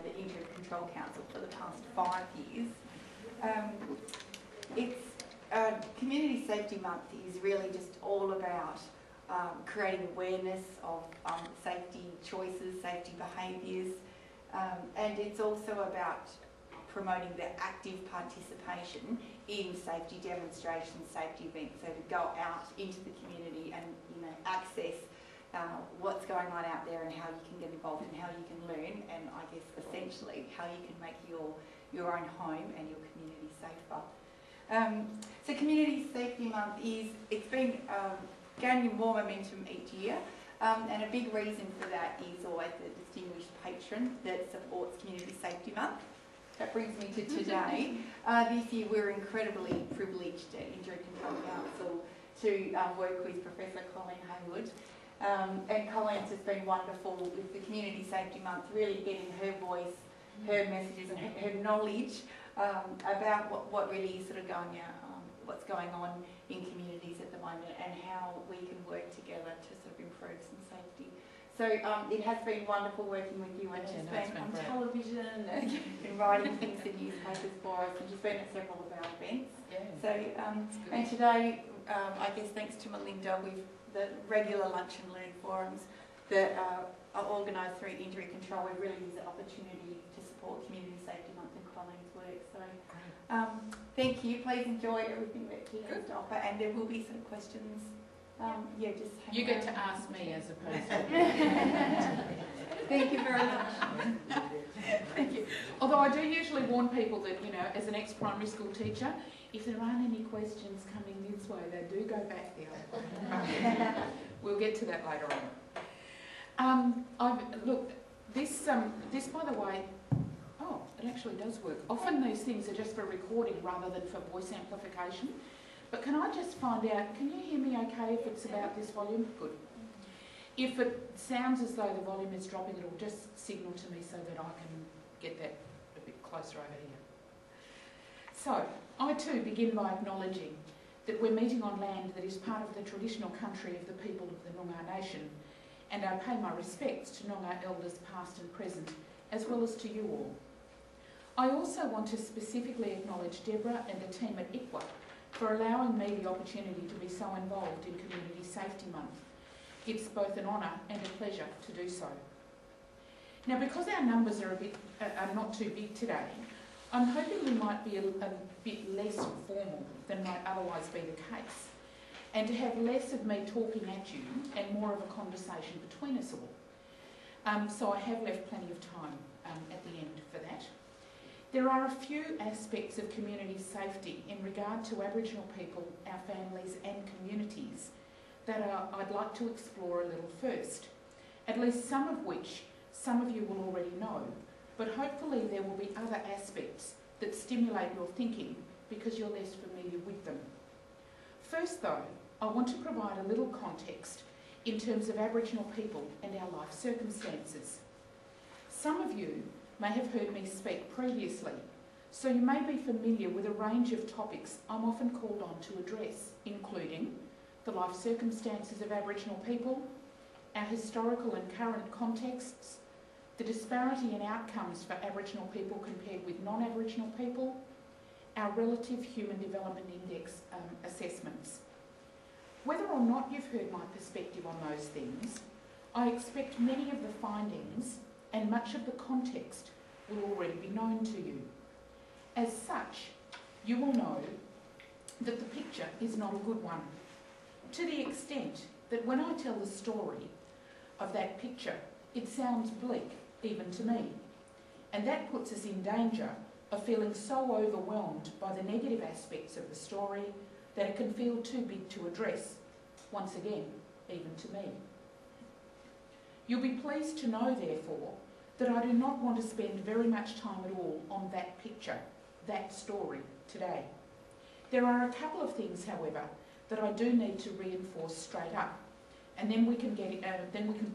the Injury Control Council for the past 5 years. Community Safety Month is really just all about creating awareness of safety choices, safety behaviours, and it's also about promoting the active participation in safety demonstrations, safety events, so to go out into the community and access what's going on out there and how you can get involved and how you can learn, and I guess essentially how you can make your own home and your community safer. So Community Safety Month it's been gaining more momentum each year, and a big reason for that is always the distinguished patron that supports Community Safety Month. That brings me to today. This year we're incredibly privileged at Injury Control Council to work with Professor Colleen Hayward. And Colleen's has been wonderful with the Community Safety Month, really getting her voice, her messages and her knowledge about what really is sort of going out, what's going on in communities at the moment and how we can work together to sort of improve some safety. So it has been wonderful working with you, and she's been on television and writing things in newspapers for us, and she's been at several of our events. Yeah. So and today, I guess thanks to Melinda, with the regular lunch and learn forums that are organised through Injury Control, we really use the opportunity to support Community Safety Month and Colleen's work. So thank you. Please enjoy everything that he has to offer, and there will be some questions. Yeah, just hang you around. get to ask me as opposed to... Thank you very much. Thank you. Although I do usually warn people that, as an ex-primary school teacher, if there aren't any questions coming this way, they do go back the other way. We'll get to that later on. Look, this by the way, oh, it actually does work. Often these things are just for recording rather than for voice amplification. But can I just find out, can you hear me okay if it's about this volume? Good. If it sounds as though the volume is dropping, it'll just signal to me so that I can get that a bit closer over here. So, I too begin by acknowledging that we're meeting on land that is part of the traditional country of the people of the Noongar Nation, and I pay my respects to Noongar elders past and present, as well as to you all. I also want to specifically acknowledge Deborah and the team at ICWA for allowing me the opportunity to be so involved in Community Safety Month. It's both an honour and a pleasure to do so. Now, because our numbers are not too big today, I'm hoping we might be a bit less formal than might otherwise be the case, and to have less of me talking at you and more of a conversation between us all. So I have left plenty of time at the end for that. There are a few aspects of community safety in regard to Aboriginal people, our families and communities that I'd like to explore a little first, at least some of which some of you will already know, but hopefully there will be other aspects that stimulate your thinking because you're less familiar with them. First though, I want to provide a little context in terms of Aboriginal people and our life circumstances. Some of you may have heard me speak previously, so you may be familiar with a range of topics I'm often called on to address, including the life circumstances of Aboriginal people, our historical and current contexts, the disparity in outcomes for Aboriginal people compared with non-Aboriginal people, our relative Human Development Index assessments. Whether or not you've heard my perspective on those things, I expect many of the findings and much of the context will already be known to you. As such, you will know that the picture is not a good one, to the extent that when I tell the story of that picture, it sounds bleak, even to me, and that puts us in danger of feeling so overwhelmed by the negative aspects of the story that it can feel too big to address, once again, even to me. You'll be pleased to know, therefore, that I do not want to spend very much time at all on that picture, that story, today. There are a couple of things, however, that I do need to reinforce straight up, and then we can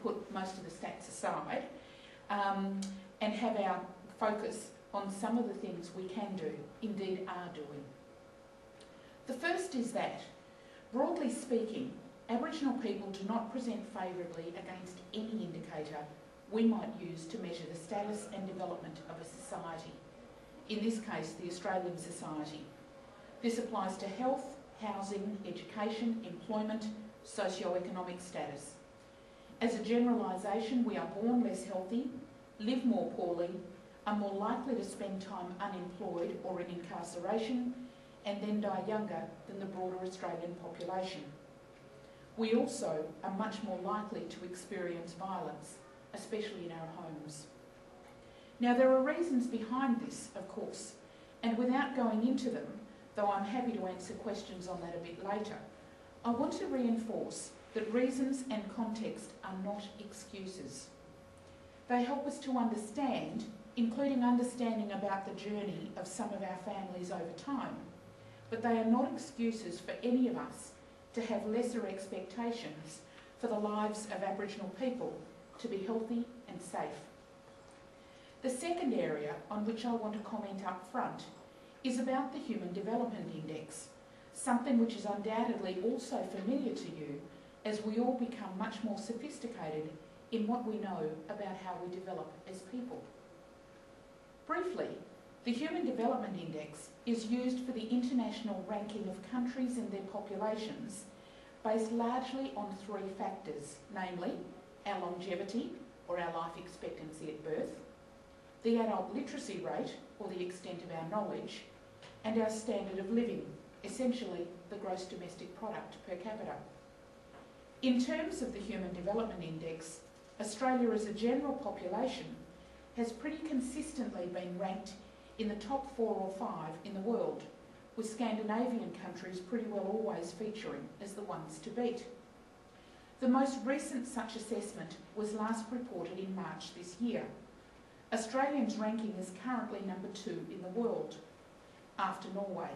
put most of the stats aside and have our focus on some of the things we can do, indeed are doing. The first is that, broadly speaking, Aboriginal people do not present favourably against any indicator we might use to measure the status and development of a society. In this case, the Australian society. This applies to health, housing, education, employment, socio-economic status. As a generalisation, we are born less healthy, live more poorly, are more likely to spend time unemployed or in incarceration, and then die younger than the broader Australian population. We also are much more likely to experience violence, especially in our homes. Now, there are reasons behind this, of course, and without going into them, though I'm happy to answer questions on that a bit later, I want to reinforce that reasons and context are not excuses. They help us to understand, including understanding about the journey of some of our families over time, but they are not excuses for any of us to have lesser expectations for the lives of Aboriginal people to be healthy and safe. The second area on which I want to comment up front is about the Human Development Index, something which is undoubtedly also familiar to you as we all become much more sophisticated in what we know about how we develop as people. Briefly, the Human Development Index is used for the international ranking of countries and their populations based largely on three factors, namely our longevity, or our life expectancy at birth, the adult literacy rate, or the extent of our knowledge, and our standard of living, essentially the gross domestic product per capita. In terms of the Human Development Index, Australia as a general population has pretty consistently been ranked in the top 4 or 5 in the world, with Scandinavian countries pretty well always featuring as the ones to beat. The most recent such assessment was last reported in March this year. Australia's ranking is currently number 2 in the world, after Norway.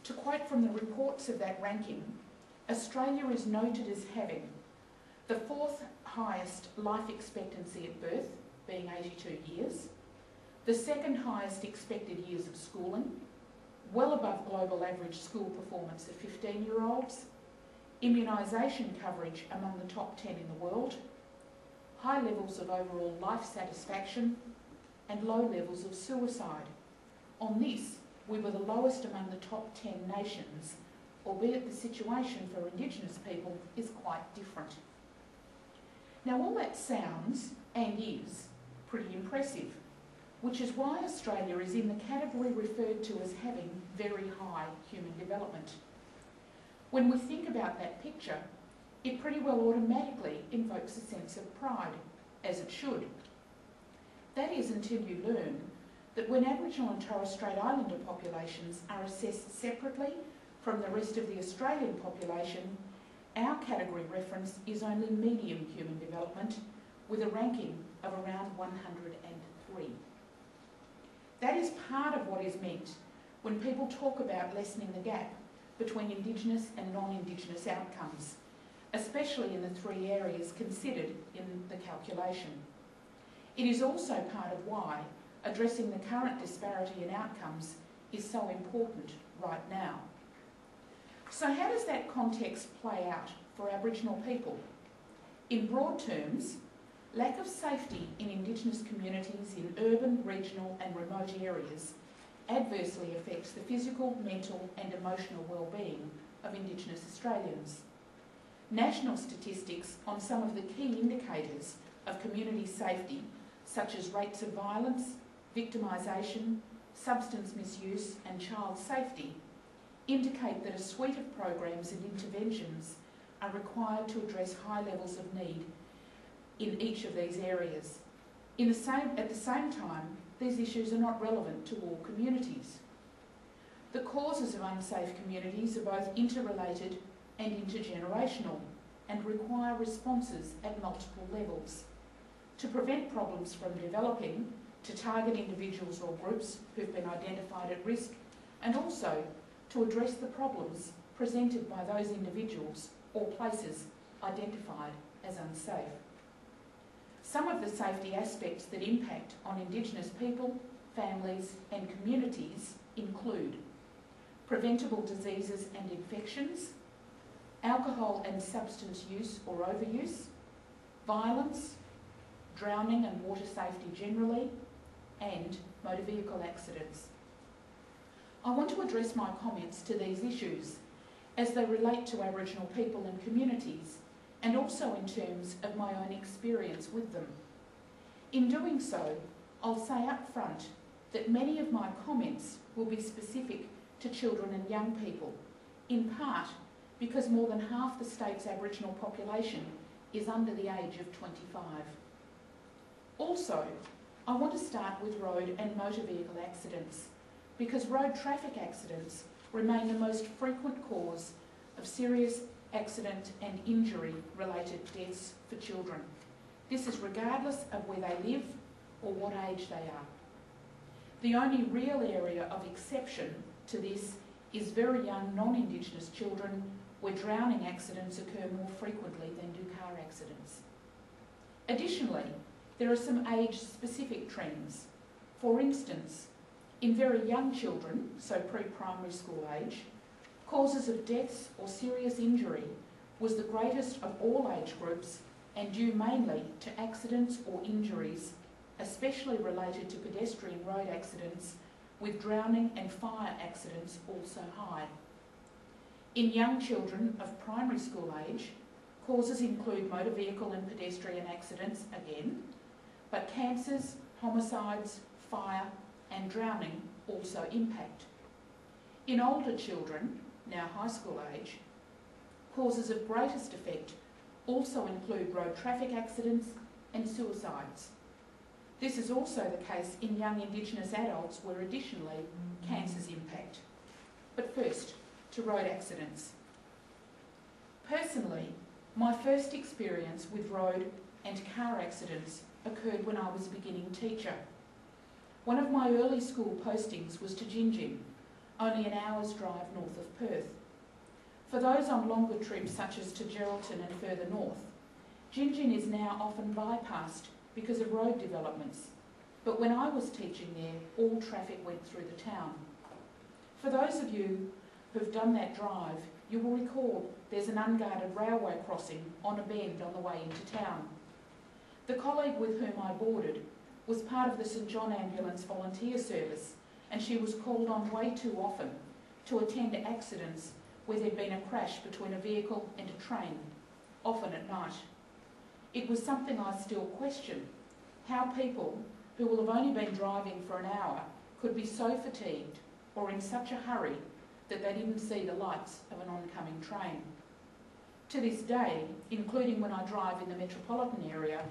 To quote from the reports of that ranking, Australia is noted as having the 4th highest life expectancy at birth, being 82 years, the 2nd highest expected years of schooling, well above global average school performance of 15-year-olds, immunisation coverage among the top 10 in the world, high levels of overall life satisfaction, and low levels of suicide. On this, we were the lowest among the top 10 nations, albeit the situation for Indigenous people is quite different. Now, all that sounds, and is, pretty impressive, which is why Australia is in the category referred to as having very high human development. When we think about that picture, it pretty well automatically invokes a sense of pride, as it should. That is until you learn that when Aboriginal and Torres Strait Islander populations are assessed separately from the rest of the Australian population, our category reference is only medium human development, with a ranking of around 103. That is part of what is meant when people talk about lessening the gap between Indigenous and non-Indigenous outcomes, especially in the 3 areas considered in the calculation. It is also part of why addressing the current disparity in outcomes is so important right now. So how does that context play out for Aboriginal people? In broad terms, lack of safety in Indigenous communities in urban, regional and remote areas adversely affects the physical, mental and emotional well-being of Indigenous Australians. National statistics on some of the key indicators of community safety, such as rates of violence, victimisation, substance misuse and child safety, indicate that a suite of programs and interventions are required to address high levels of need in each of these areas. At the same time, these issues are not relevant to all communities. The causes of unsafe communities are both interrelated and intergenerational and require responses at multiple levels. To prevent problems from developing, to target individuals or groups who've been identified at risk, and also to address the problems presented by those individuals or places identified as unsafe. Some of the safety aspects that impact on Indigenous people, families and communities include preventable diseases and infections, alcohol and substance use or overuse, violence, drowning and water safety generally, and motor vehicle accidents. I want to address my comments to these issues as they relate to Aboriginal people and communities, and also in terms of my own experience with them. In doing so, I'll say up front that many of my comments will be specific to children and young people, in part because more than half the state's Aboriginal population is under the age of 25. Also, I want to start with road and motor vehicle accidents, because road traffic accidents remain the most frequent cause of serious accident and injury related deaths for children. This is regardless of where they live or what age they are. The only real area of exception to this is very young non-Indigenous children, where drowning accidents occur more frequently than do car accidents. Additionally, there are some age-specific trends. For instance, in very young children, so pre-primary school age, causes of deaths or serious injury was the greatest of all age groups and due mainly to accidents or injuries, especially related to pedestrian road accidents, with drowning and fire accidents also high. In young children of primary school age, causes include motor vehicle and pedestrian accidents again, but cancers, homicides, fire and drowning also impact. In older children, now high school age, causes of greatest effect also include road traffic accidents and suicides. This is also the case in young Indigenous adults, where additionally cancers impact. But first, to road accidents. Personally, my first experience with road and car accidents occurred when I was a beginning teacher. One of my early school postings was to Gingin, only an hour's drive north of Perth. For those on longer trips such as to Geraldton and further north, Gingin is now often bypassed because of road developments, but when I was teaching there, all traffic went through the town. For those of you who've done that drive, you will recall there's an unguarded railway crossing on a bend on the way into town. The colleague with whom I boarded was part of the St John Ambulance volunteer service, and she was called on way too often to attend to accidents where there'd been a crash between a vehicle and a train, often at night. It was something I still question, how people who will have only been driving for an hour could be so fatigued or in such a hurry that they didn't see the lights of an oncoming train. To this day, including when I drive in the metropolitan area,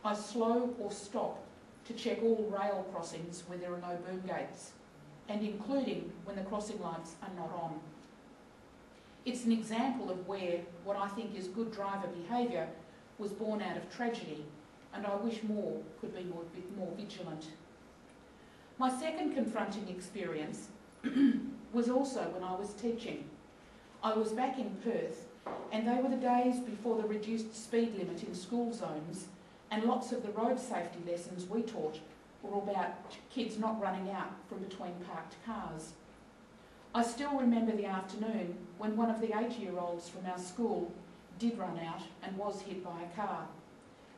I slow or stop to check all rail crossings where there are no boom gates, and including when the crossing lights are not on. It's an example of where what I think is good driver behaviour was born out of tragedy, and I wish more could be more vigilant. My second confronting experience was also when I was teaching. I was back in Perth, and they were the days before the reduced speed limit in school zones, and lots of the road safety lessons we taught were about kids not running out from between parked cars. I still remember the afternoon when one of the 8-year-olds from our school did run out and was hit by a car.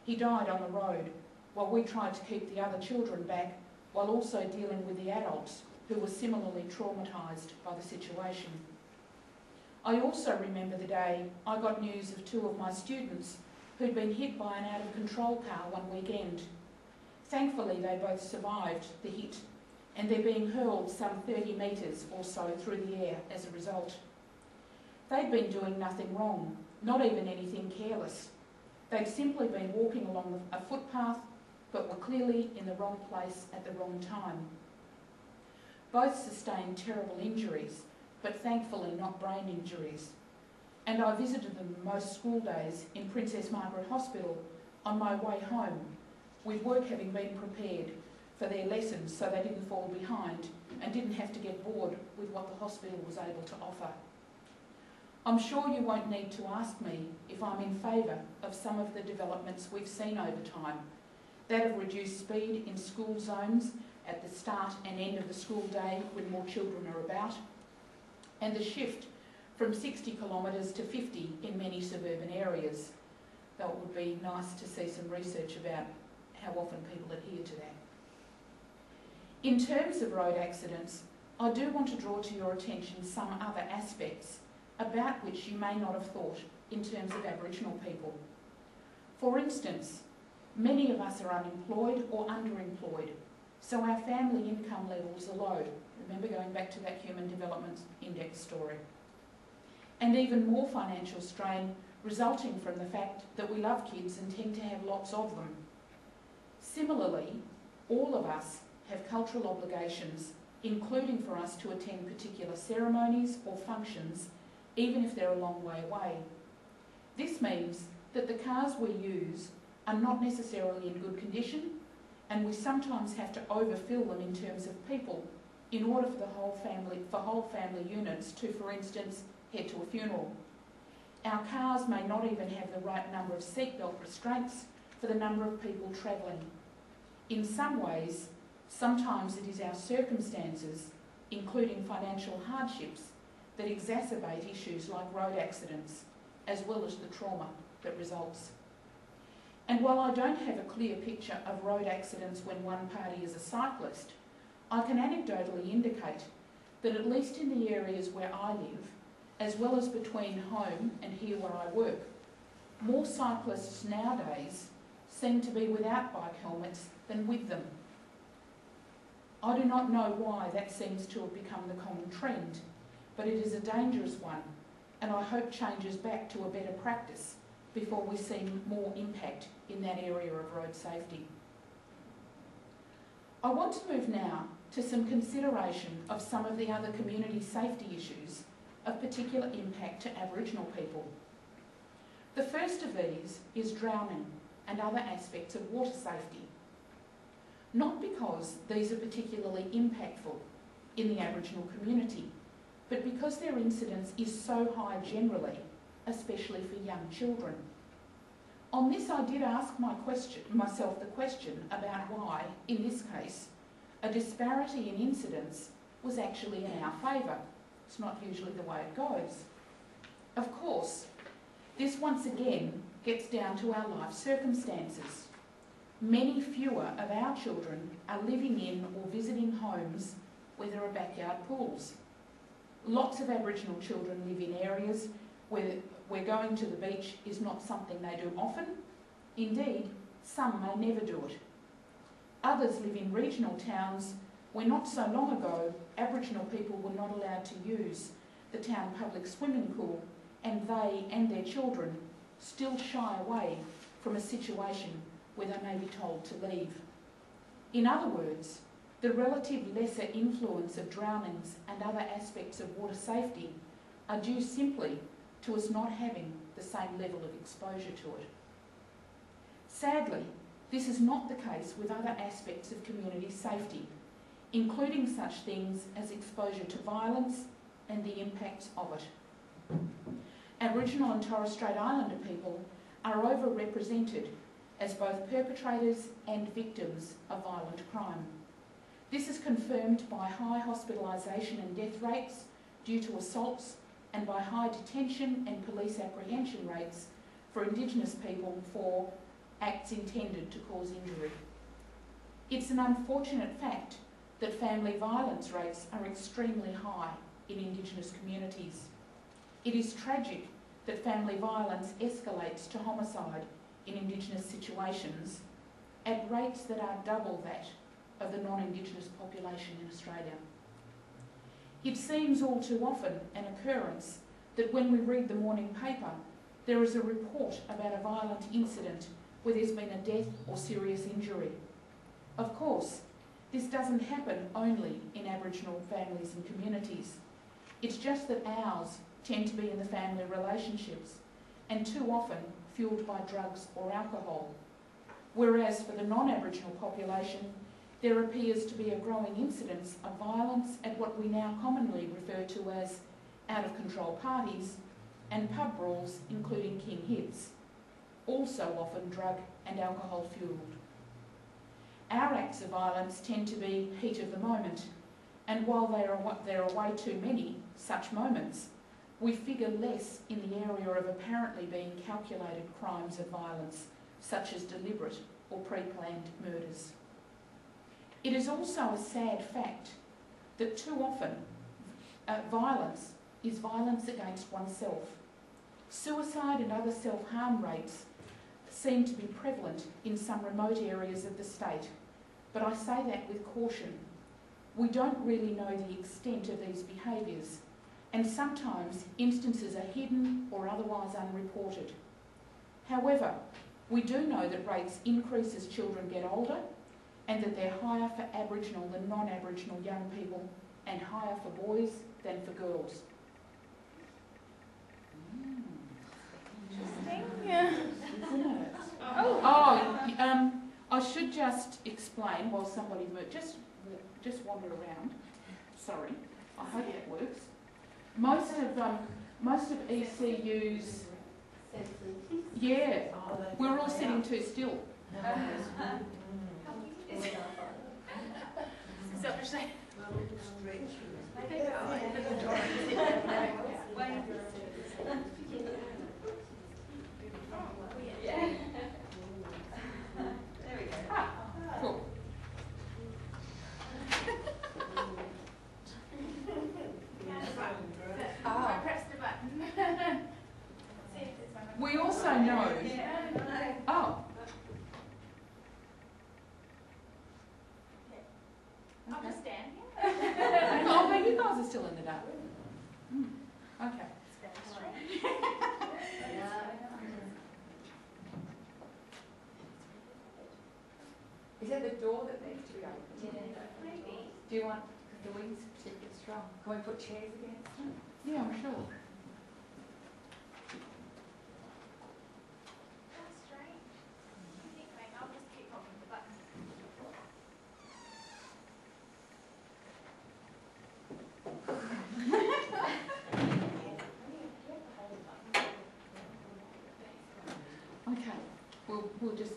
He died on the road while we tried to keep the other children back, while also dealing with the adults who were similarly traumatised by the situation. I also remember the day I got news of 2 of my students who'd been hit by an out-of-control car one weekend. Thankfully, they both survived the hit, and they're being hurled some 30 metres or so through the air as a result. They'd been doing nothing wrong, not even anything careless. They'd simply been walking along a footpath, but were clearly in the wrong place at the wrong time. Both sustained terrible injuries, but thankfully not brain injuries. And I visited them most school days in Princess Margaret Hospital on my way home, with work having been prepared for their lessons so they didn't fall behind and didn't have to get bored with what the hospital was able to offer. I'm sure you won't need to ask me if I'm in favour of some of the developments we've seen over time, that of reduced speed in school zones at the start and end of the school day when more children are about, and the shift from 60 kilometres to 50 in many suburban areas. Though it would be nice to see some research about how often people adhere to that. In terms of road accidents, I do want to draw to your attention some other aspects about which you may not have thought in terms of Aboriginal people. For instance, many of us are unemployed or underemployed, so our family income levels are low. Remember going back to that Human Development Index story. And even more financial strain resulting from the fact that we love kids and tend to have lots of them. Similarly, all of us have cultural obligations, including for us to attend particular ceremonies or functions, even if they're a long way away. This means that the cars we use are not necessarily in good condition, and we sometimes have to overfill them in terms of people in order for whole family units to, for instance, head to a funeral. Our cars may not even have the right number of seatbelt restraints for the number of people travelling. In some ways, sometimes it is our circumstances, including financial hardships, that exacerbate issues like road accidents, as well as the trauma that results. And while I don't have a clear picture of road accidents when one party is a cyclist, I can anecdotally indicate that at least in the areas where I live, as well as between home and here where I work, more cyclists nowadays seem to be without bike helmets than with them. I do not know why that seems to have become the common trend, but it is a dangerous one, and I hope changes back to a better practice before we see more impact in that area of road safety. I want to move now to some consideration of some of the other community safety issues of particular impact to Aboriginal people. The first of these is drowning and other aspects of water safety. Not because these are particularly impactful in the Aboriginal community, but because their incidence is so high generally, especially for young children. On this, I did ask myself the question about why, in this case, a disparity in incidence was actually in our favour. It's not usually the way it goes. Of course, this once again gets down to our life circumstances. Many fewer of our children are living in or visiting homes where there are backyard pools. Lots of Aboriginal children live in areas where going to the beach is not something they do often. Indeed, some may never do it. Others live in regional towns where not so long ago Aboriginal people were not allowed to use the town public swimming pool, and they and their children still shy away from a situation where they may be told to leave. In other words, the relative lesser influence of drownings and other aspects of water safety are due simply to us not having the same level of exposure to it. Sadly, this is not the case with other aspects of community safety, including such things as exposure to violence and the impacts of it. Aboriginal and Torres Strait Islander people are overrepresented as both perpetrators and victims of violent crime. This is confirmed by high hospitalisation and death rates due to assaults and by high detention and police apprehension rates for Indigenous people for acts intended to cause injury. It's an unfortunate fact that family violence rates are extremely high in Indigenous communities. It is tragic that family violence escalates to homicide in Indigenous situations at rates that are double that of the non-Indigenous population in Australia. It seems all too often an occurrence that when we read the morning paper, there is a report about a violent incident where there's been a death or serious injury. Of course, this doesn't happen only in Aboriginal families and communities. It's just that ours tend to be in the family relationships, and too often fuelled by drugs or alcohol. Whereas for the non-Aboriginal population, there appears to be a growing incidence of violence at what we now commonly refer to as out-of-control parties and pub brawls, including king hits, also often drug and alcohol fuelled. Our acts of violence tend to be heat of the moment, and while there are way too many such moments, we figure less in the area of apparently being calculated crimes of violence, such as deliberate or pre-planned murders. It is also a sad fact that too often violence is violence against oneself. Suicide and other self-harm rates seem to be prevalent in some remote areas of the state, but I say that with caution. We don't really know the extent of these behaviours, and sometimes instances are hidden or otherwise unreported. However, we do know that rates increase as children get older, and that they're higher for Aboriginal than non-Aboriginal young people, and higher for boys than for girls. Interesting. Isn't it? I should just explain while somebody just wander around. Sorry, I hope that works. Most of ECU's, yeah, we're all sitting too still. Selfishly. Cool. Press the button. We also know. Oh. I'll just stand here. Oh, but you guys are still in the dark. Okay. Is that the door that needs to be opened? Maybe. Do you want, because the wind's particularly strong, can we put chairs against them? Yeah, I'm sure. That's strange. Anyway, I'll just keep holding the button. Okay. We'll just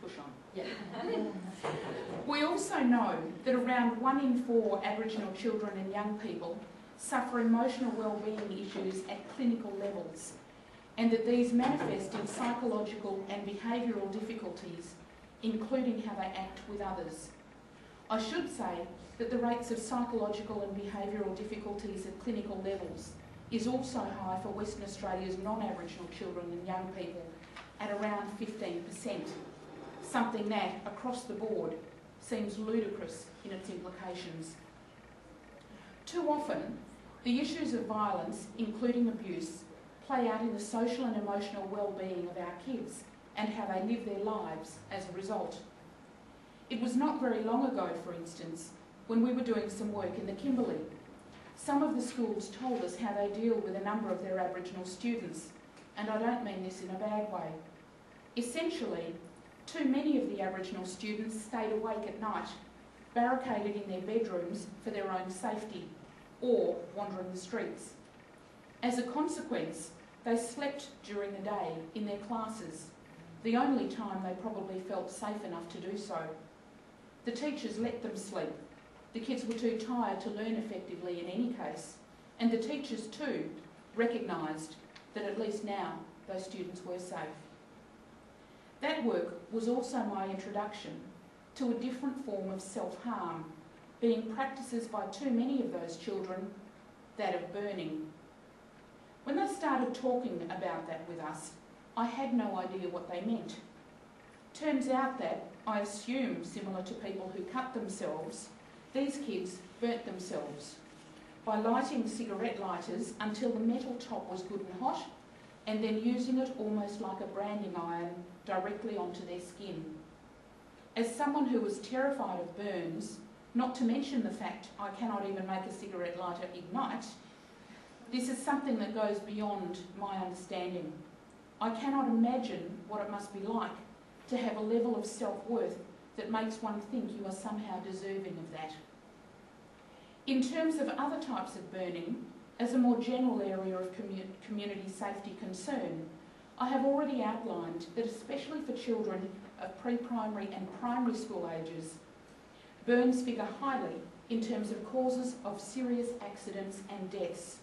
push on. Yeah. We also know that around 1 in 4 Aboriginal children and young people suffer emotional wellbeing issues at clinical levels, and that these manifest in psychological and behavioural difficulties, including how they act with others. I should say that the rates of psychological and behavioural difficulties at clinical levels is also high for Western Australia's non-Aboriginal children and young people at around 15%, something that, across the board, seems ludicrous in its implications. Too often, the issues of violence, including abuse, play out in the social and emotional well-being of our kids and how they live their lives as a result. It was not very long ago, for instance, when we were doing some work in the Kimberley. Some of the schools told us how they deal with a number of their Aboriginal students, and I don't mean this in a bad way. Essentially, too many of the Aboriginal students stayed awake at night, barricaded in their bedrooms for their own safety, or wandering the streets. As a consequence, they slept during the day in their classes, the only time they probably felt safe enough to do so. The teachers let them sleep. The kids were too tired to learn effectively in any case, and the teachers too recognised that at least now those students were safe. That work was also my introduction to a different form of self-harm, being practices by too many of those children, that of burning. When they started talking about that with us, I had no idea what they meant. Turns out that, I assume similar to people who cut themselves, these kids burnt themselves by lighting cigarette lighters until the metal top was good and hot, and then using it almost like a branding iron directly onto their skin. As someone who was terrified of burns, not to mention the fact I cannot even make a cigarette lighter ignite, this is something that goes beyond my understanding. I cannot imagine what it must be like to have a level of self-worth that makes one think you are somehow deserving of that. In terms of other types of burning, as a more general area of community safety concern, I have already outlined that especially for children of pre-primary and primary school ages, burns figure highly in terms of causes of serious accidents and deaths.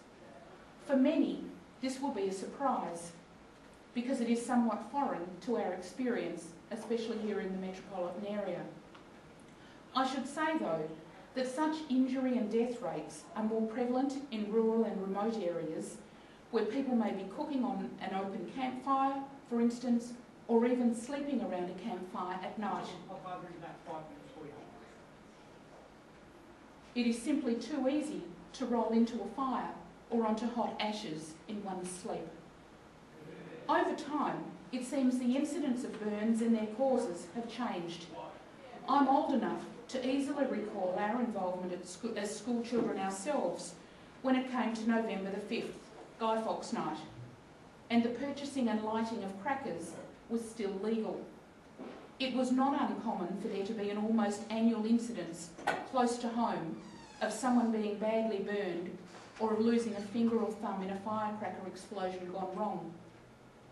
For many, this will be a surprise because it is somewhat foreign to our experience especially here in the metropolitan area. I should say though, that such injury and death rates are more prevalent in rural and remote areas where people may be cooking on an open campfire, for instance, or even sleeping around a campfire at night. It is simply too easy to roll into a fire or onto hot ashes in one's sleep. Over time, it seems the incidence of burns and their causes have changed. I'm old enough to easily recall our involvement as school children ourselves when it came to November the 5th, Guy Fawkes Night, and the purchasing and lighting of crackers was still legal. It was not uncommon for there to be an almost annual incidence close to home of someone being badly burned or of losing a finger or thumb in a firecracker explosion gone wrong.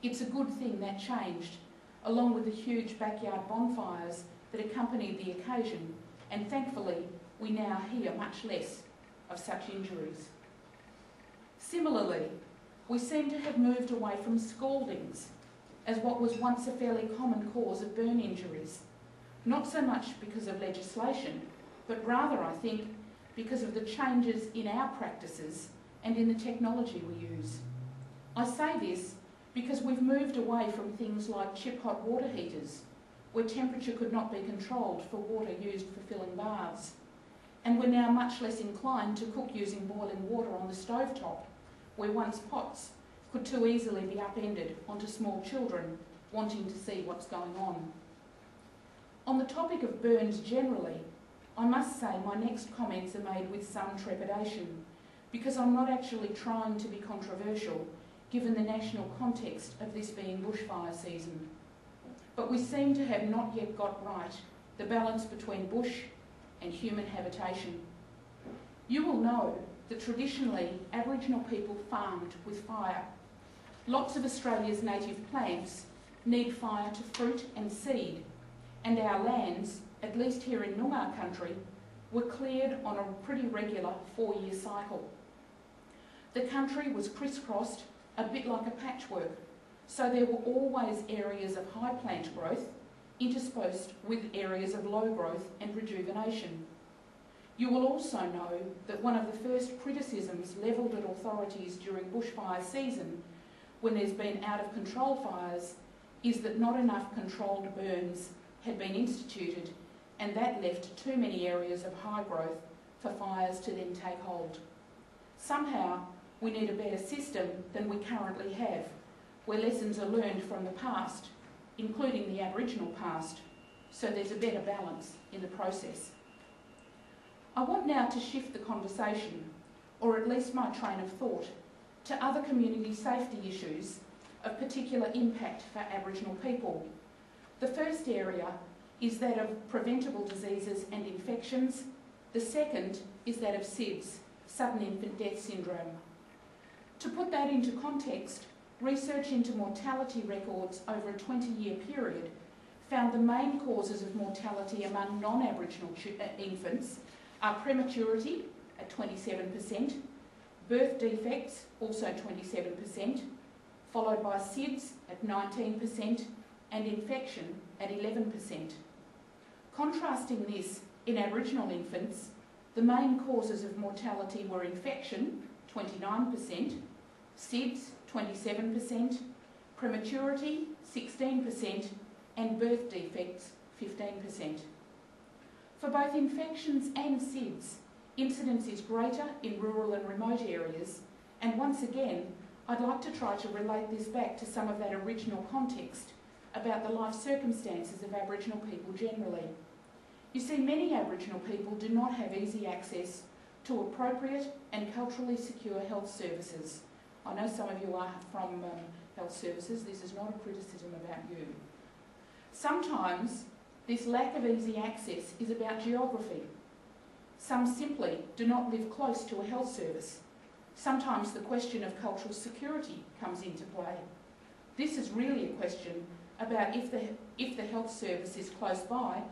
It's a good thing that changed, along with the huge backyard bonfires that accompanied the occasion, and thankfully we now hear much less of such injuries. Similarly, we seem to have moved away from scaldings as what was once a fairly common cause of burn injuries, not so much because of legislation, but rather, I think, because of the changes in our practices and in the technology we use. I say this because we've moved away from things like chip-hot water heaters, where temperature could not be controlled for water used for filling baths, and we're now much less inclined to cook using boiling water on the stovetop, where once pots could too easily be upended onto small children wanting to see what's going on. On the topic of burns generally, I must say my next comments are made with some trepidation, because I'm not actually trying to be controversial, given the national context of this being bushfire season. But we seem to have not yet got right the balance between bush and human habitation. You will know that traditionally Aboriginal people farmed with fire. Lots of Australia's native plants need fire to fruit and seed, and our lands, at least here in Noongar country, were cleared on a pretty regular 4-year cycle. The country was crisscrossed a bit like a patchwork, so there were always areas of high plant growth interspersed with areas of low growth and rejuvenation. You will also know that one of the first criticisms levelled at authorities during bushfire season, when there's been out of control fires, is that not enough controlled burns had been instituted, and that left too many areas of high growth for fires to then take hold. Somehow, we need a better system than we currently have, where lessons are learned from the past, including the Aboriginal past, so there's a better balance in the process. I want now to shift the conversation, or at least my train of thought, to other community safety issues of particular impact for Aboriginal people. The first area is that of preventable diseases and infections. The second is that of SIDS, sudden infant death syndrome. To put that into context, research into mortality records over a 20-year period found the main causes of mortality among non-Aboriginal infants are prematurity at 27%, birth defects also 27%, followed by SIDS at 19% and infection at 11%. Contrasting this, in Aboriginal infants, the main causes of mortality were infection, 29%, SIDS, 27%, prematurity, 16%, and birth defects, 15%. For both infections and SIDS, incidence is greater in rural and remote areas, and once again, I'd like to try to relate this back to some of that original context about the life circumstances of Aboriginal people generally. You see, many Aboriginal people do not have easy access to appropriate and culturally secure health services. I know some of you are from health services. This is not a criticism about you. Sometimes this lack of easy access is about geography. Some simply do not live close to a health service. Sometimes the question of cultural security comes into play. This is really a question about if the health service is close by,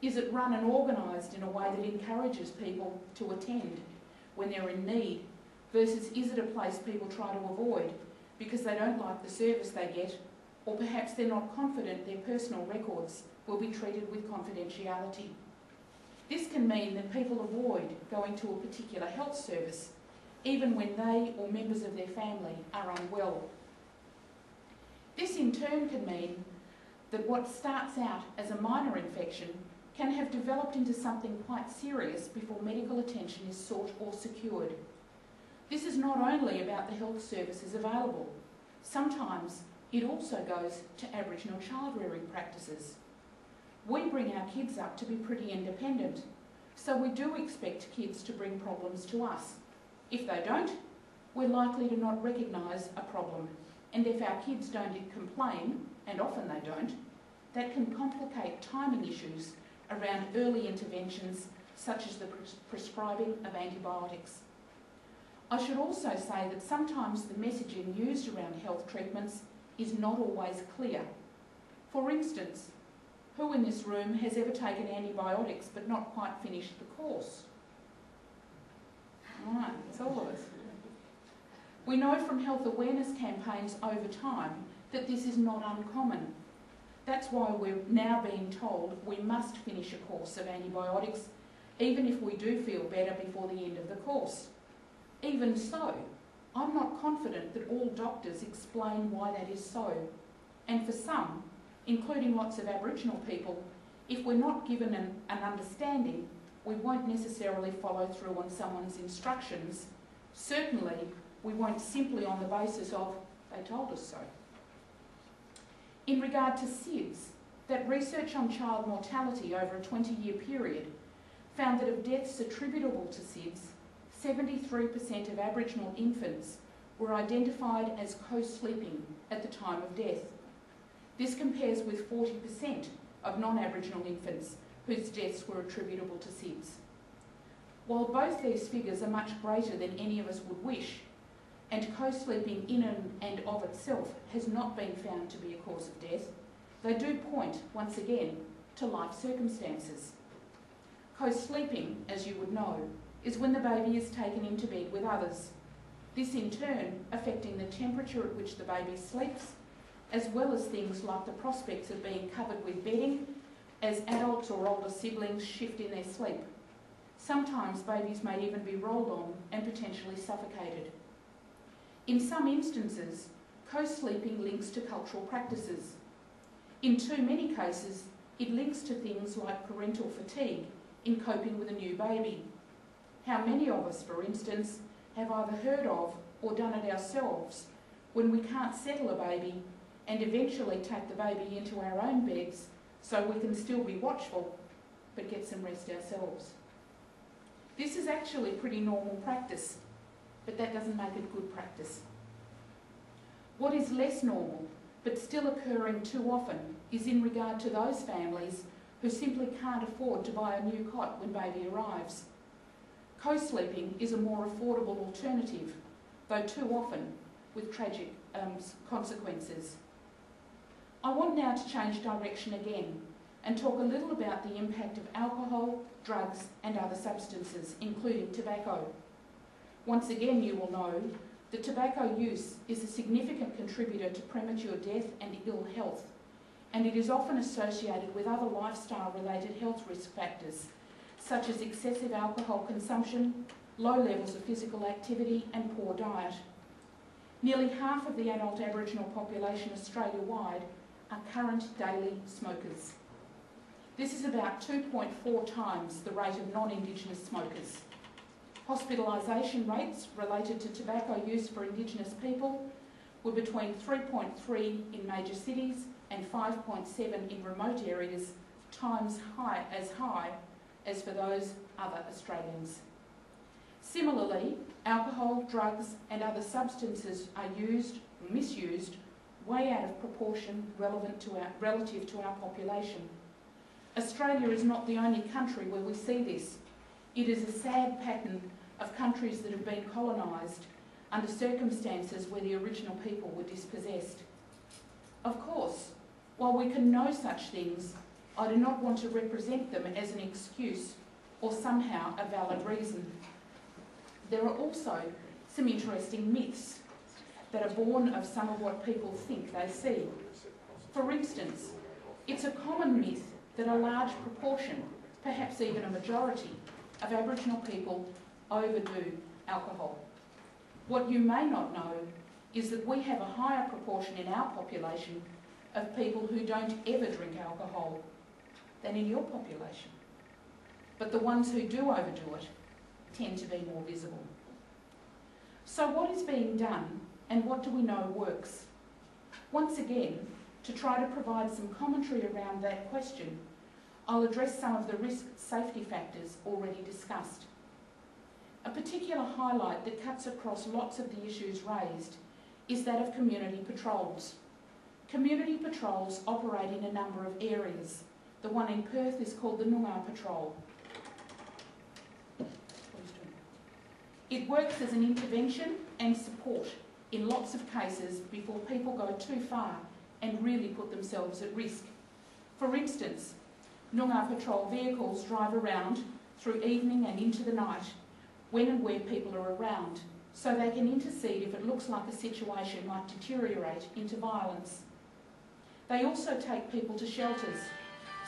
is it run and organised in a way that encourages people to attend when they're in need, versus is it a place people try to avoid because they don't like the service they get or perhaps they're not confident their personal records will be treated with confidentiality. This can mean that people avoid going to a particular health service, even when they or members of their family are unwell. This in turn can mean that what starts out as a minor infection can have developed into something quite serious before medical attention is sought or secured. This is not only about the health services available. Sometimes it also goes to Aboriginal child rearing practices. We bring our kids up to be pretty independent, so we do expect kids to bring problems to us. If they don't, we're likely to not recognise a problem, and if our kids don't complain, and often they don't, that can complicate timing issues around early interventions such as the prescribing of antibiotics. I should also say that sometimes the messaging used around health treatments is not always clear. For instance, who in this room has ever taken antibiotics but not quite finished the course? Right, it's all of us. We know from health awareness campaigns over time that this is not uncommon. That's why we're now being told we must finish a course of antibiotics, even if we do feel better before the end of the course. Even so, I'm not confident that all doctors explain why that is so. And for some, including lots of Aboriginal people, if we're not given an understanding, we won't necessarily follow through on someone's instructions. Certainly, we won't simply on the basis of, they told us so. In regard to SIDS, that research on child mortality over a 20-year period found that of deaths attributable to SIDS, 73% of Aboriginal infants were identified as co-sleeping at the time of death. This compares with 40% of non-Aboriginal infants whose deaths were attributable to SIDS. While both these figures are much greater than any of us would wish, and co-sleeping in and of itself has not been found to be a cause of death, they do point, once again, to life circumstances. Co-sleeping, as you would know, is when the baby is taken into bed with others. This in turn affecting the temperature at which the baby sleeps, as well as things like the prospects of being covered with bedding as adults or older siblings shift in their sleep. Sometimes babies may even be rolled on and potentially suffocated. In some instances, co-sleeping links to cultural practices. In too many cases, it links to things like parental fatigue in coping with a new baby. How many of us, for instance, have either heard of or done it ourselves when we can't settle a baby and eventually take the baby into our own beds so we can still be watchful but get some rest ourselves? This is actually pretty normal practice, but that doesn't make it good practice. What is less normal, but still occurring too often, is in regard to those families who simply can't afford to buy a new cot when baby arrives. Co-sleeping is a more affordable alternative, though too often with tragic consequences. I want now to change direction again and talk a little about the impact of alcohol, drugs and other substances, including tobacco. Once again, you will know that tobacco use is a significant contributor to premature death and ill health, and it is often associated with other lifestyle-related health risk factors, such as excessive alcohol consumption, low levels of physical activity and poor diet. Nearly half of the adult Aboriginal population Australia-wide are current daily smokers. This is about 2.4 times the rate of non-Indigenous smokers. Hospitalisation rates related to tobacco use for Indigenous people were between 3.3 in major cities and 5.7 in remote areas, times high as for those other Australians. Similarly, alcohol, drugs and other substances are used or misused way out of proportion relative to our population. Australia is not the only country where we see this. It is a sad pattern of countries that have been colonised under circumstances where the original people were dispossessed. Of course, while we can know such things, I do not want to represent them as an excuse or somehow a valid reason. There are also some interesting myths that are born of some of what people think they see. For instance, it's a common myth that a large proportion, perhaps even a majority, of Aboriginal people overdo alcohol. What you may not know is that we have a higher proportion in our population of people who don't ever drink alcohol than in your population. But the ones who do overdo it tend to be more visible. So what is being done and what do we know works? Once again, to try to provide some commentary around that question, I'll address some of the risk safety factors already discussed. A particular highlight that cuts across lots of the issues raised is that of community patrols. Community patrols operate in a number of areas. The one in Perth is called the Noongar Patrol. It works as an intervention and support in lots of cases before people go too far and really put themselves at risk. For instance, Noongar Patrol vehicles drive around through evening and into the night when and where people are around, so they can intercede if it looks like a situation might deteriorate into violence. They also take people to shelters,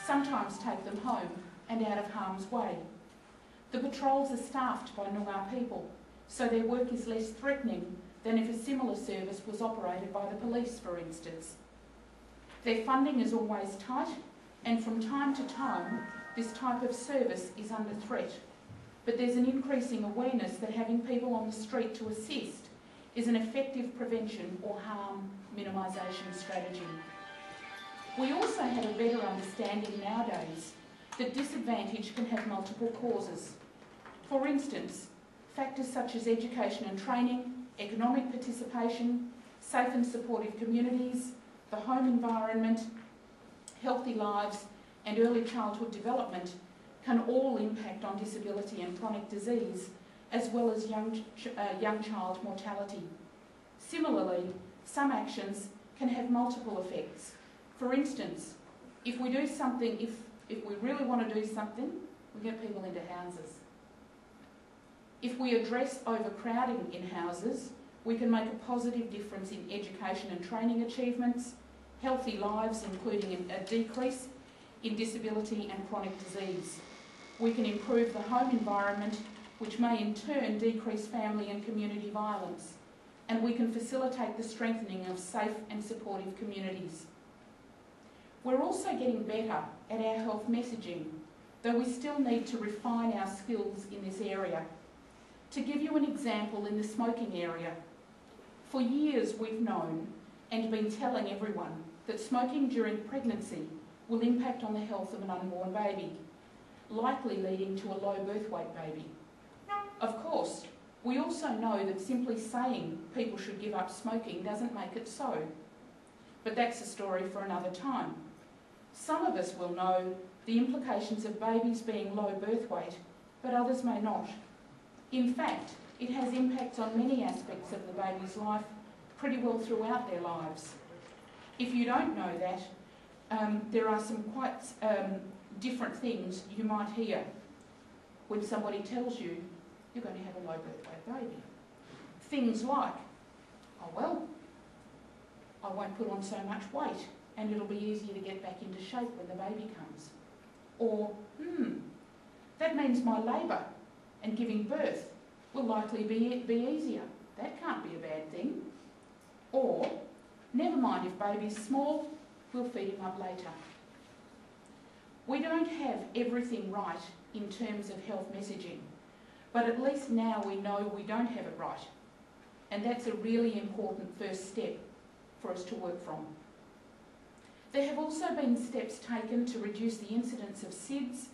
sometimes take them home and out of harm's way. The patrols are staffed by Noongar people, so their work is less threatening than if a similar service was operated by the police, for instance. Their funding is always tight, and from time to time, this type of service is under threat. But there's an increasing awareness that having people on the street to assist is an effective prevention or harm minimisation strategy. We also have a better understanding nowadays that disadvantage can have multiple causes. For instance, factors such as education and training, economic participation, safe and supportive communities, the home environment, healthy lives and early childhood development can all impact on disability and chronic disease, as well as young child mortality. Similarly, some actions can have multiple effects. For instance, if we do something, if we really want to do something, we get people into houses. If we address overcrowding in houses, we can make a positive difference in education and training achievements, healthy lives, including a decrease in disability and chronic disease. We can improve the home environment, which may in turn decrease family and community violence. And we can facilitate the strengthening of safe and supportive communities. We're also getting better at our health messaging, though we still need to refine our skills in this area. To give you an example in the smoking area, for years we've known and been telling everyone that smoking during pregnancy will impact on the health of an unborn baby, likely leading to a low birth weight baby. Of course, we also know that simply saying people should give up smoking doesn't make it so. But that's a story for another time. Some of us will know the implications of babies being low birth weight, but others may not. In fact, it has impacts on many aspects of the baby's life pretty well throughout their lives. If you don't know that, there are some quite different things you might hear when somebody tells you you're going to have a low birth weight baby. Things like, oh well, I won't put on so much weight and it'll be easier to get back into shape when the baby comes. Or, that means my labour and giving birth will likely be easier. That can't be a bad thing. Or, never mind if baby's small, we'll feed him up later. We don't have everything right in terms of health messaging, but at least now we know we don't have it right. And that's a really important first step for us to work from. There have also been steps taken to reduce the incidence of SIDS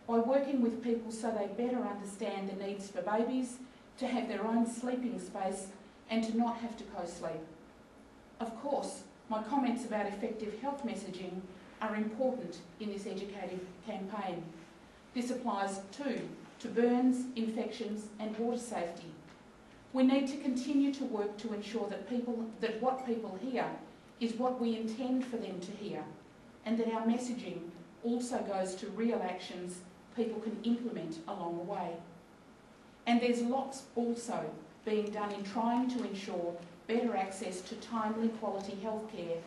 by working with people so they better understand the needs for babies, to have their own sleeping space and to not have to co-sleep. Of course, my comments about effective health messaging are important in this educative campaign. This applies too to burns, infections and water safety. We need to continue to work to ensure that what people hear is what we intend for them to hear, and that our messaging also goes to real actions people can implement along the way. And there's lots also being done in trying to ensure better access to timely quality healthcare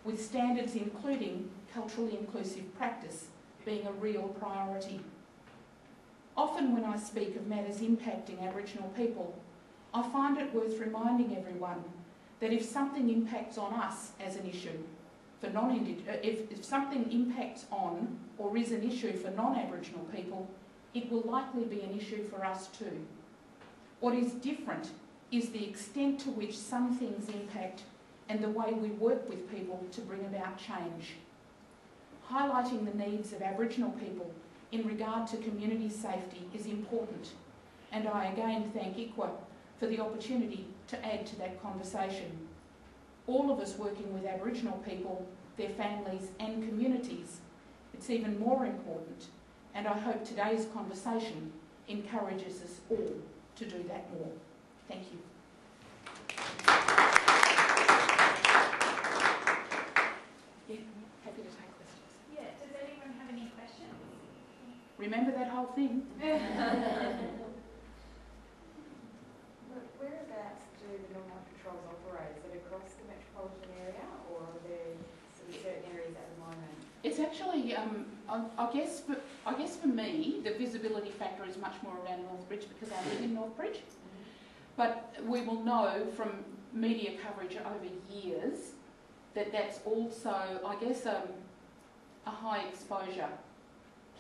with standards including culturally inclusive practice being a real priority. Often when I speak of matters impacting Aboriginal people, I find it worth reminding everyone that if something impacts on us as an issue, if something impacts on or is an issue for non-Aboriginal people, it will likely be an issue for us too. What is different is the extent to which some things impact and the way we work with people to bring about change. Highlighting the needs of Aboriginal people in regard to community safety is important, and I again thank ICWA for the opportunity to add to that conversation. All of us working with Aboriginal people, their families and communities, it's even more important, and I hope today's conversation encourages us all to do that more. Thank you. Yeah, happy to take questions. Yeah, does anyone have any questions? Remember that whole thing? Whereabouts do the normal patrols operate? Is it across the metropolitan area, or are there sort of certain areas at the moment? It's actually, I guess for me, the visibility factor is much more around Northbridge because I live in Northbridge. But we will know from media coverage over years that that's also, I guess, a high exposure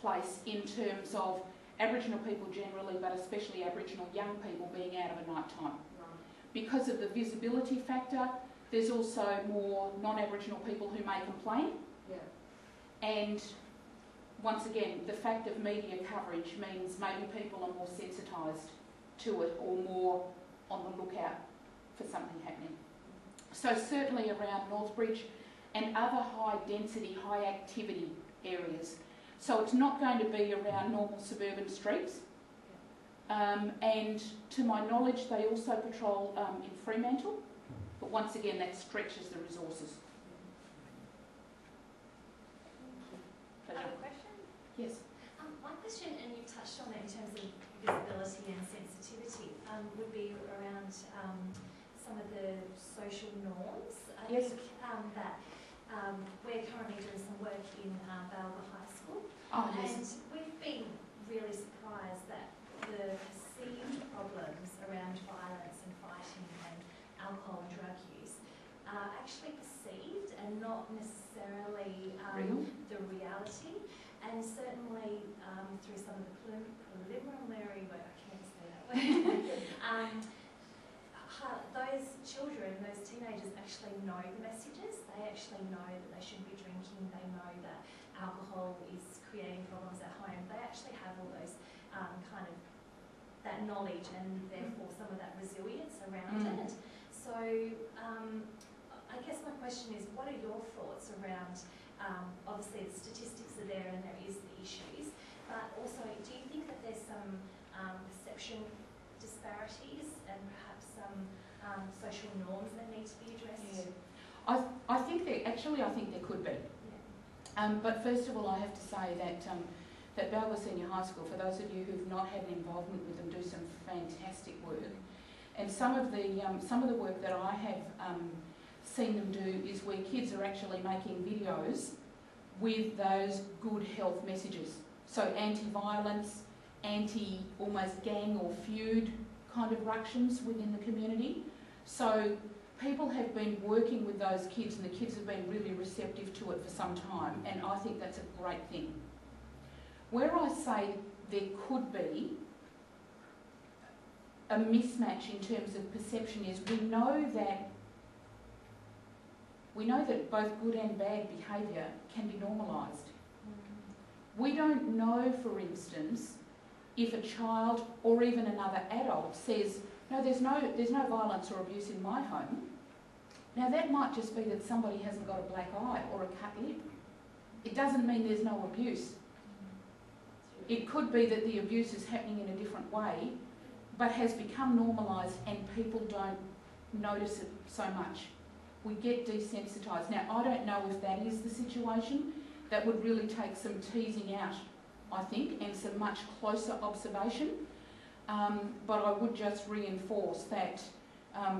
place in terms of Aboriginal people generally, but especially Aboriginal young people being out of a night time. Right. Because of the visibility factor, there's also more non-Aboriginal people who may complain. Yeah. And once again, the fact of media coverage means maybe people are more sensitised to it or more on the lookout for something happening. So certainly around Northbridge and other high density, high activity areas. So it's not going to be around normal suburban streets. And to my knowledge, they also patrol in Fremantle, but once again, that stretches the resources. Other question? Yes. My question, and you've touched on it in terms of visibility and sensitivity, would be around some of the social norms. I Yes. think that we're currently doing some work in Balga High School, Oh, yes. and we've been really surprised that the perceived problems around violence and fighting and alcohol and drug use are actually perceived and not necessarily Real? the reality. And certainly through some of the preliminary work, I can't say that word, those children, those teenagers actually know the messages. They actually know that they shouldn't be drinking. They know that alcohol is creating problems at home. They actually have all those kind of that knowledge and therefore some of that resilience around it. So I guess my question is, what are your thoughts around, obviously the statistics are there and there is the issues, but also do you think that there's some perception disparities and perhaps some social norms that need to be addressed? Yeah. I think there could be. Yeah. But first of all, I have to say that that Balga Senior High School, for those of you who've not had an involvement with them, do some fantastic work. And some of the work that I have seen them do is where kids are actually making videos with those good health messages. So anti-violence, anti-almost gang or feud kind of ructions within the community. So people have been working with those kids and the kids have been really receptive to it for some time, and I think that's a great thing. Where I say there could be a mismatch in terms of perception is we know that both good and bad behaviour can be normalised. We don't know, for instance, if a child or even another adult says, no, there's no violence or abuse in my home. Now that might just be that somebody hasn't got a black eye or a cut lip. It doesn't mean there's no abuse. It could be that the abuse is happening in a different way, but has become normalised and people don't notice it so much. We get desensitised. Now, I don't know if that is the situation. That would really take some teasing out, I think, and some much closer observation. But I would just reinforce that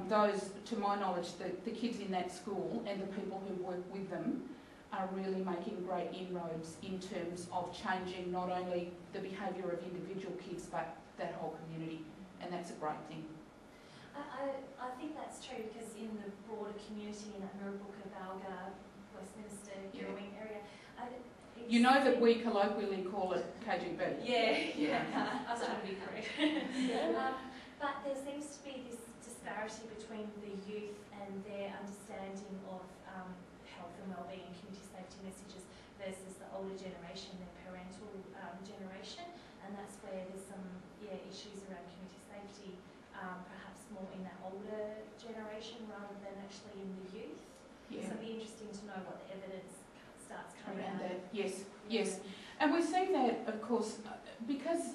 those, to my knowledge, the kids in that school and the people who work with them are really making great inroads in terms of changing not only the behaviour of individual kids but that whole community, and that's a great thing. I think that's true because in the broader community in that Mirrabooka, Balga, Westminster, Gerwing area, you know that we colloquially call it KGB. Yeah. I was trying to be correct. But there seems to be this disparity between the youth and their understanding of health and wellbeing and community safety messages versus the older generation, their parental generation, and that's where there's some issues around community safety, perhaps more in that older generation rather than actually in the youth. So it'd be interesting to know what the evidence starts coming around out. that. Yes. And we see that, of course, because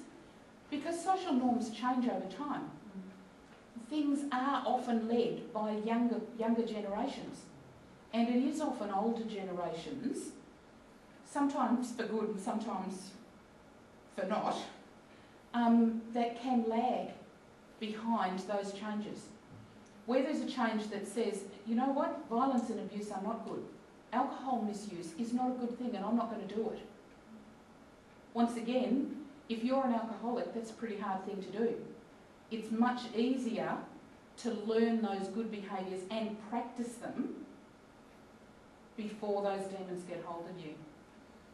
social norms change over time. Things are often led by younger generations, and it is often older generations, sometimes for good and sometimes for not, that can lag behind those changes. Where there's a change that says, you know what, violence and abuse are not good. Alcohol misuse is not a good thing and I'm not going to do it. Once again, if you're an alcoholic, that's a pretty hard thing to do. It's much easier to learn those good behaviours and practice them before those demons get hold of you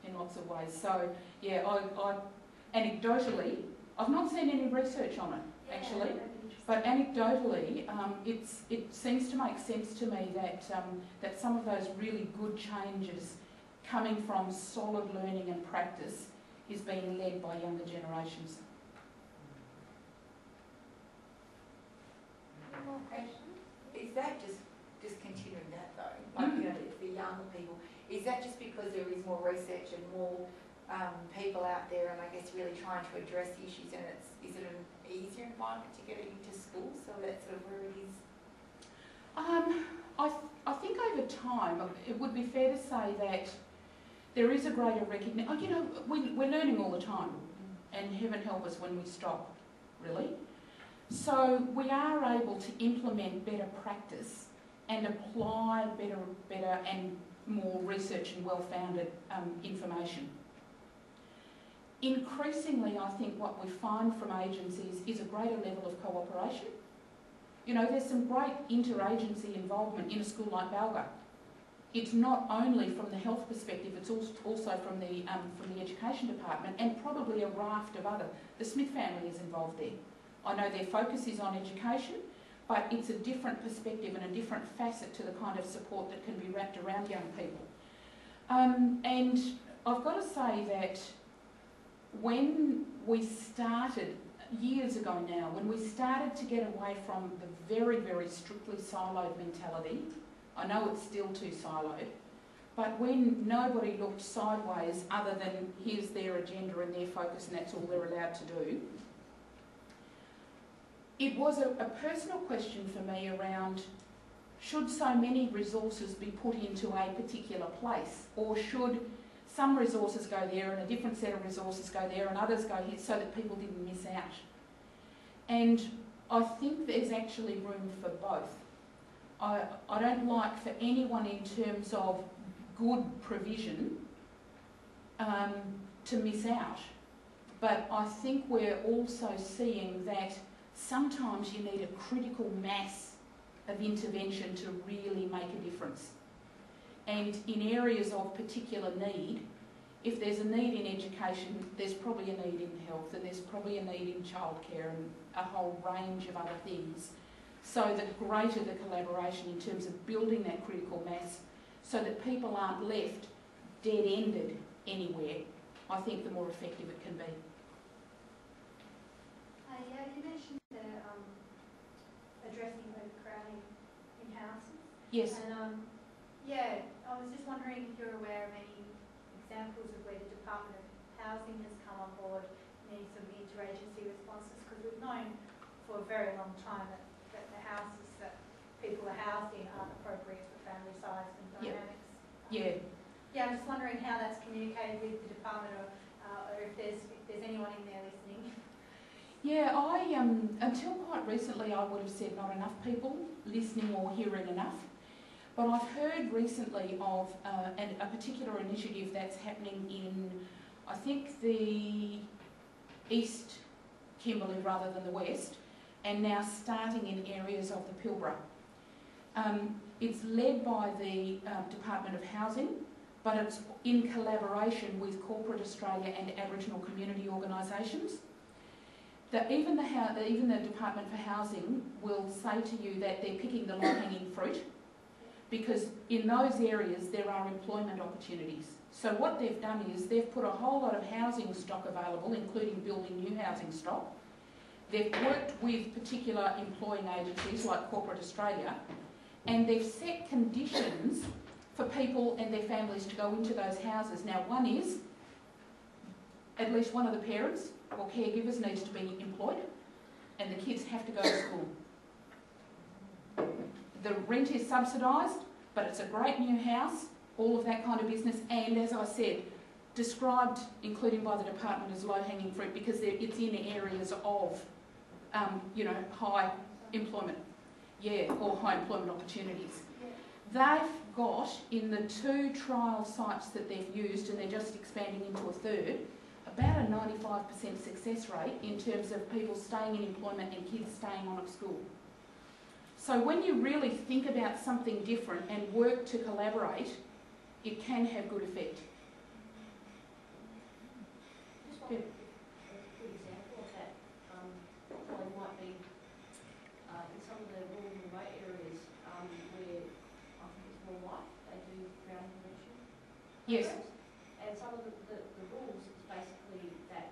in lots of ways. So, yeah, I anecdotally, I've not seen any research on it, actually, but anecdotally, it seems to make sense to me that, that some of those really good changes coming from solid learning and practice is being led by younger generations. More questions? Is that just continuing that though? Like, you know, the younger people, is that just because there is more research and more people out there and I guess really trying to address the issues, and is it an easier environment to get it into school, so that's sort of where it is? I think over time it would be fair to say that there is a greater recognition. Oh, you know, we're learning all the time, and heaven help us when we stop, really. So we are able to implement better practice and apply better and more research and well-founded information. Increasingly, I think what we find from agencies is a greater level of cooperation. You know, there's some great interagency involvement in a school like Balga. It's not only from the health perspective, it's also from the education department and probably a raft of other. The Smith family is involved there. I know their focus is on education, but it's a different perspective and a different facet to the kind of support that can be wrapped around young people. And I've got to say that when we started, years ago now, when we started to get away from the very, very strictly siloed mentality, I know it's still too siloed, but when nobody looked sideways other than here's their agenda and their focus and that's all they're allowed to do, it was a personal question for me around, should so many resources be put into a particular place, or should some resources go there and a different set of resources go there and others go here so that people didn't miss out? And I think there's actually room for both. I don't like for anyone in terms of good provision to miss out, but I think we're also seeing that sometimes you need a critical mass of intervention to really make a difference. And in areas of particular need, if there's a need in education, there's probably a need in health, and there's probably a need in childcare and a whole range of other things. So the greater the collaboration in terms of building that critical mass so that people aren't left dead-ended anywhere, I think the more effective it can be. Yeah, you mentioned the addressing overcrowding in houses. Yes. And yeah, I was just wondering if you're aware of any examples of where the Department of Housing has come on board in any sort of interagency responses, because we've known for a very long time that the houses that people are housed in aren't appropriate for family size and dynamics. Yeah. Yeah, I'm just wondering how that's communicated with the department, or if there's anyone in there listening. Yeah, until quite recently I would have said not enough people listening or hearing enough. But I've heard recently of a particular initiative that's happening in, I think, the East Kimberley rather than the West, and now starting in areas of the Pilbara. It's led by the Department of Housing, but it's in collaboration with Corporate Australia and Aboriginal community organisations. Even the Department for Housing will say to you that they're picking the low-hanging fruit, because in those areas there are employment opportunities. So what they've done is they've put a whole lot of housing stock available, including building new housing stock. They've worked with particular employing agencies like Corporate Australia, and they've set conditions for people and their families to go into those houses. Now, one is at least one of the parents or caregivers needs to be employed, and the kids have to go to school. The rent is subsidised, but it's a great new house, all of that kind of business, and as I said, described, including by the department, as low-hanging fruit because it's in areas of, high employment, or high employment opportunities. They've got, in the 2 trial sites that they've used, and they're just expanding into a 3rd, about a 95% success rate in terms of people staying in employment and kids staying on at school. So when you really think about something different and work to collaborate, it can have good effect. Just one good example of that, probably might be in some of the rural and remote areas where I think it's more white, they do ground convention. Yes. And some of the rules is basically that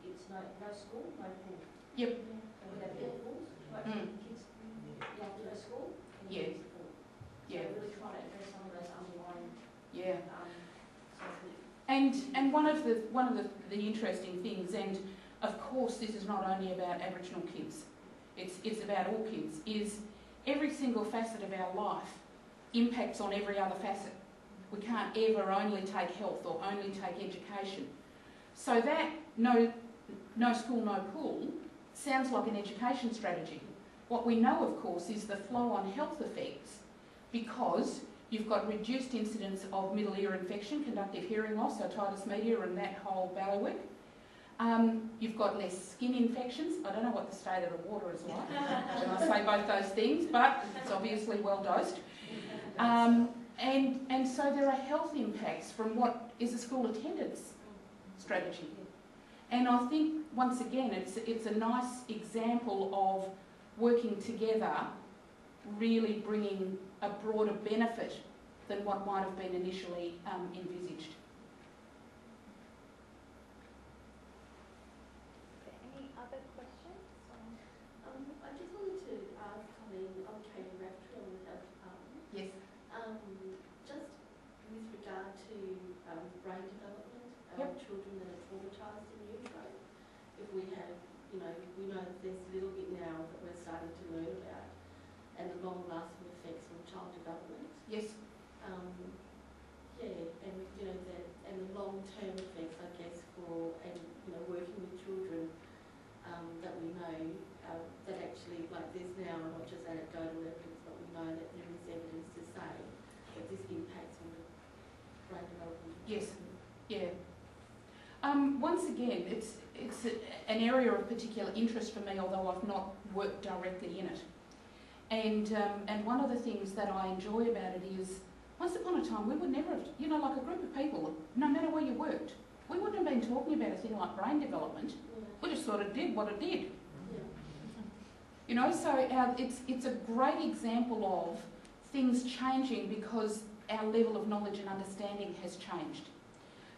it's no school, no pool. Yep. So we have built pools, like kids, you have to go to school and you use the pool. So we're really trying to address some of those underlying And one of the interesting things, and of course this is not only about Aboriginal kids, it's about all kids, is every single facet of our life impacts on every other facet. We can't ever only take health or only take education. So that no school, no pool sounds like an education strategy. What we know, of course, is the flow-on health effects, because you've got reduced incidence of middle ear infection, conductive hearing loss, otitis media and that whole bailiwick. You've got less skin infections. I don't know what the state of the water is like when I say both those things, but it's obviously well dosed. And so there are health impacts from what is a school attendance strategy. And I think, once again, it's a nice example of working together, really bringing a broader benefit than what might have been initially envisaged. Any other questions? I just wanted to ask Colleen, I'm Katie Rafter on the Health Department. Yes. Just with regard to brain development of children that are traumatised in utero, if we have, we know that there's a little bit now that we're starting to learn about, and the long-lasting effects on child development. Yes. And the long-term effects, I guess, for working with children that we know that actually, like, there's now not just anecdotal evidence, but we know that there is evidence to say that this impacts on the brain development. Yes. Yeah. Once again, it's an area of particular interest for me, although I've not worked directly in it. And one of the things that I enjoy about it is, once upon a time we would never have, like a group of people, no matter where you worked, we wouldn't have been talking about a thing like brain development. Yeah. We just sort of did what it did. Yeah. So it's a great example of things changing because our level of knowledge and understanding has changed.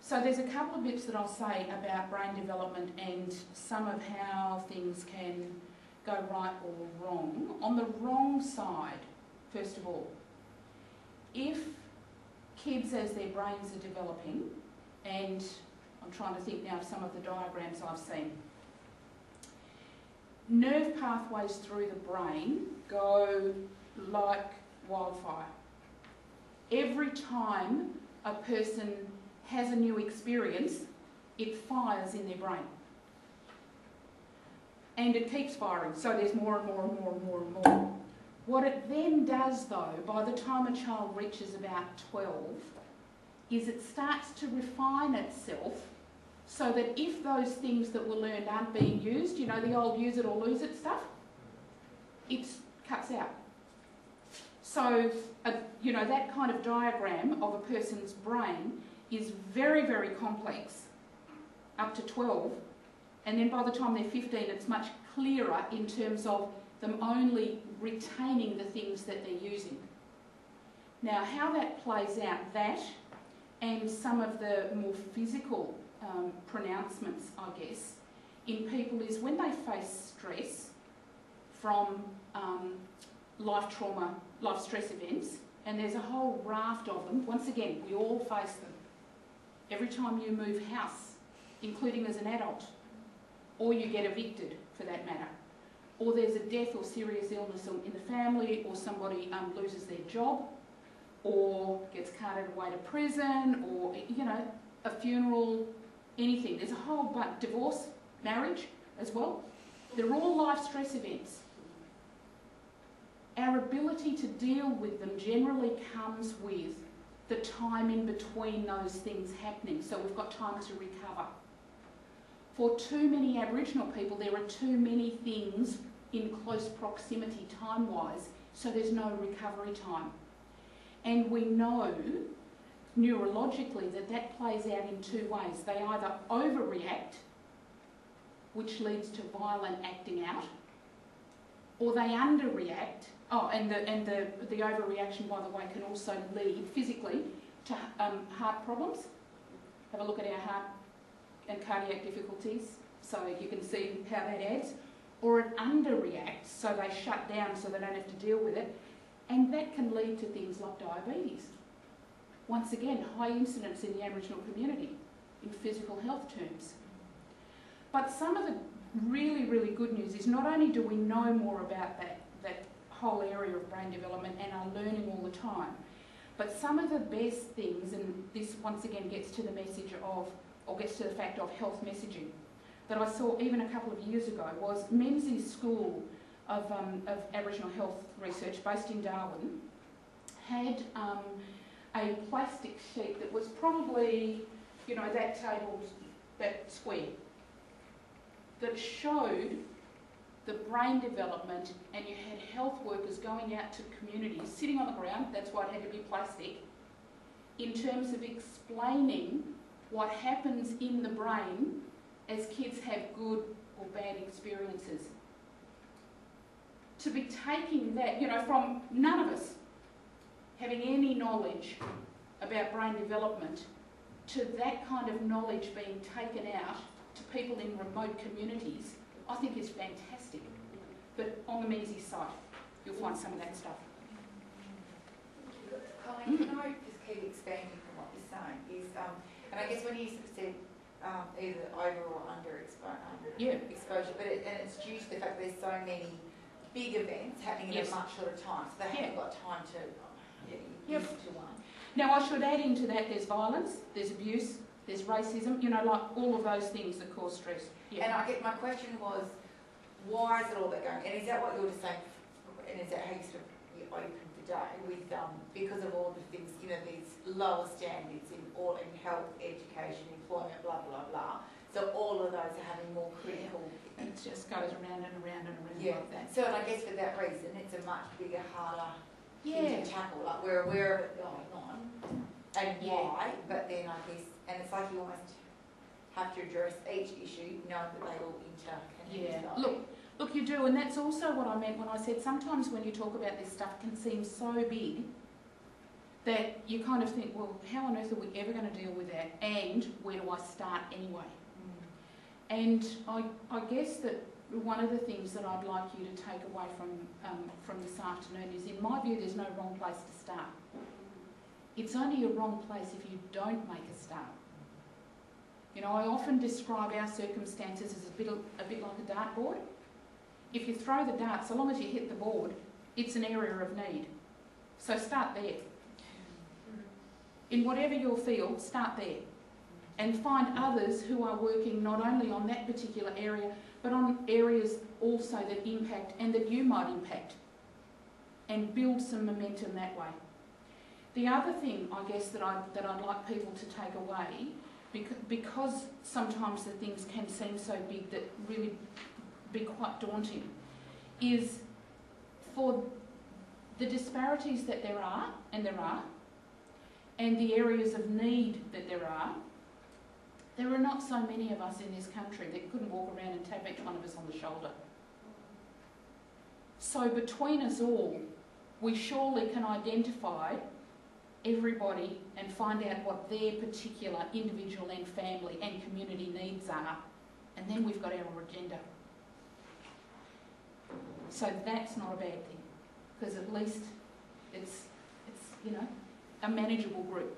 So there's a couple of bits that I'll say about brain development and some of how things can go right or wrong. On the wrong side, first of all, if kids, as their brains are developing, and I'm trying to think now of some of the diagrams I've seen, nerve pathways through the brain go like wildfire. Every time a person has a new experience, it fires in their brain. And it keeps firing, so there's more and more and more and more and more. What it then does though, by the time a child reaches about 12, is it starts to refine itself so that if those things that were learned aren't being used, you know, the old use it or lose it stuff, it cuts out. So, you know, that kind of diagram of a person's brain is very, very complex up to 12, and then by the time they're 15 it's much clearer in terms of them only retaining the things that they're using. Now, how that plays out, that and some of the more physical pronouncements, I guess, in people is when they face stress from life trauma, life stress events, and there's a whole raft of them. Once again, we all face them. Every time you move house, including as an adult, or you get evicted for that matter, or there's a death or serious illness in the family, or somebody loses their job, or gets carted away to prison, or, you know, a funeral, anything. There's a whole bunch, divorce, marriage as well. They're all life stress events. Our ability to deal with them generally comes with the time in between those things happening, so we've got time to recover. For too many Aboriginal people, there are too many things in close proximity time-wise, so there's no recovery time. And we know neurologically that that plays out in two ways. They either overreact, which leads to violent acting out, or they underreact. Oh, and the overreaction, by the way, can also lead physically to heart problems. Have a look at our heart and cardiac difficulties, so you can see how that adds. Or it underreacts, so they shut down so they don't have to deal with it, and that can lead to things like diabetes. Once again, high incidence in the Aboriginal community in physical health terms. But some of the really, really good news is not only do we know more about that whole area of brain development and are learning all the time, but some of the best things, and this once again gets to the message of, or gets to the fact of health messaging, that I saw even a couple of years ago was Menzies School of Aboriginal Health Research based in Darwin had a plastic sheet that was probably, you know, that table, that square, that showed the brain development, and you had health workers going out to communities, sitting on the ground, that's why it had to be plastic, in terms of explaining what happens in the brain as kids have good or bad experiences. To be taking that, you know, from none of us having any knowledge about brain development, to that kind of knowledge being taken out to people in remote communities, I think is fantastic. But on the Menzies site, you'll find some of that stuff. Colleen, can I just keep expanding from what you're saying? And I guess when you sort of said either over or under exposure, but it's due to the fact that there's so many big events happening in a much shorter time, so they haven't got time to get used to one. Now I should add into that there's violence, there's abuse, there's racism, you know, like all of those things that cause stress. And I get, my question was, why is it all that going? And is that what you're just saying? And is that how you sort of open the day with because of all the things, you know, these lower standards in health, education, employment, blah blah blah. So all of those are having more critical. It just goes around and around and around like that. So and I guess for that reason, it's a much bigger, harder thing to tackle. Like we're aware of it going on and why, but then I guess, and it's like you almost have to address each issue, knowing that they all interconnect. Look, you do, and that's also what I meant when I said sometimes when you talk about this stuff, it can seem so big that you kind of think, well, how on earth are we ever going to deal with that? And where do I start anyway? And I guess that one of the things that I'd like you to take away from this afternoon is, in my view, there's no wrong place to start. It's only a wrong place if you don't make a start. You know, I often describe our circumstances as a bit like a dartboard. If you throw the dart, so long as you hit the board, it's an area of need. So start there. In whatever your field, start there. and find others who are working not only on that particular area, but on areas also that impact and that you might impact, and build some momentum that way. The other thing, I guess, that I'd like people to take away, because sometimes the things can seem so big that really be quite daunting, is for the disparities that there are, and the areas of need that there are not so many of us in this country that couldn't walk around and tap each one of us on the shoulder. So between us all, we surely can identify everybody and find out what their particular individual and family and community needs are, and then we've got our agenda. So that's not a bad thing, because at least it's you know, a manageable group.